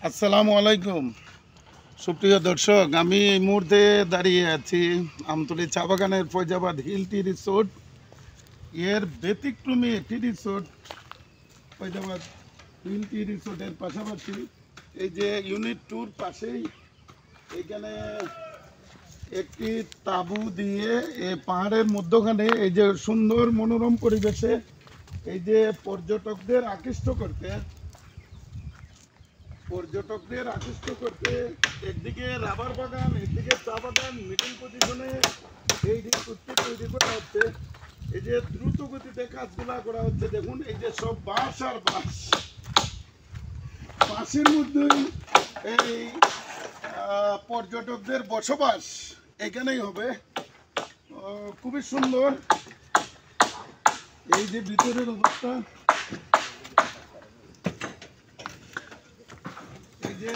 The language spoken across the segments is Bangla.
আসসালামু আলাইকুম সুপ্রিয় দর্শক, আমি এই মুহূর্তে দাঁড়িয়ে আছি আমতলী চা বাগানের ফৈজাবাদ হিল টি রিসোর্ট এর ব্যতিক্রমী একটি রিসোর্ট। ফৈজাবাদ হিল টি রিসোর্টের পাশাপাশি এই যে ইউনিট ট্যুর পাশেই এইখানে একটি তাঁবু দিয়ে এই পাহাড়ের মধ্যখানে এই যে সুন্দর মনোরম পরিবেশে এই যে পর্যটকদের আকৃষ্ট করতে একদিকে রাবার বাগান, একদিকে চা বাগান, মিডিল পজিশনে এই রিসোর্টটি তৈরি করা হচ্ছে। এই যে দ্রুত গতিতে কাজগুলা করা হচ্ছে, দেখুন এই যে সব বাঁশ আর বাঁশের মধ্যেই এই পর্যটকদের বসবাস এখানেই হবে। খুবই সুন্দর এই যে ভিতরের অবস্থা, এই যে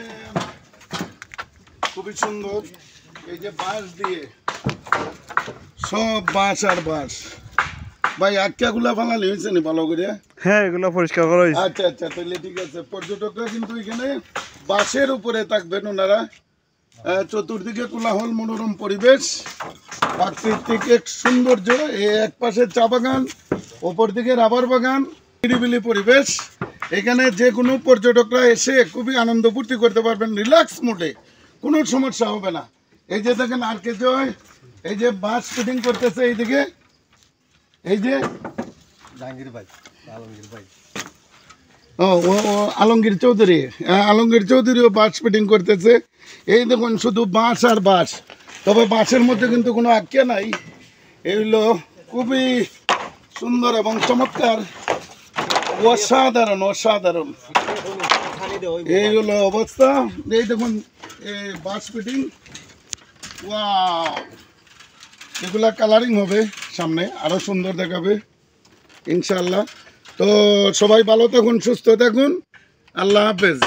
খুবই সুন্দর এই যে বাঁশ দিয়ে সব বাঁশ আর বাঁশ। ভাই আটকাগুলা ফালালি হয়েছে নি ভালো করে? হ্যাঁ, এগুলো পরিষ্কার করা হয়েছে। আচ্ছা আচ্ছা, তাহলে ঠিক আছে। পর্যটকরা কিন্তু এখানে বাঁশের উপরে থাকবেন ওনারা। চতুর্দিকে কোলাহল, মনোরম পরিবেশ, প্রাকৃতিক এক সৌন্দর্য। এক পাশে চা বাগান, ওপর দিকে রাবার বাগান, নিরিবিলি পরিবেশ। এখানে যে কোনো পর্যটকরা এসে খুবই আনন্দ ফুর্তি করতে পারবেন, রিল্যাক্স মুডে, কোনো সমস্যা হবে না। এই যে দেখেন আর কে জয় এই যে বাস ফিটিং করতেছে, এইদিকে এই যে আলমগীর চৌধুরীও বাস ফিটিং করতেছে। এই দেখুন শুধু বাঁশ আর বাঁশ, তবে বাঁশের মধ্যে কিন্তু কোনো আটকে নাই। এগুলো খুবই সুন্দর এবং চমৎকার, অসাধারণ অসাধারণ এই হলো অবস্থা। এই দেখুন বাস ফিটিং, ওয়াও! এগুলা কালারিং হবে, সামনে আরো সুন্দর দেখাবে ইনশাআল্লাহ। তো সবাই ভালো থাকুন, সুস্থ থাকুন, আল্লাহ হাফেজ।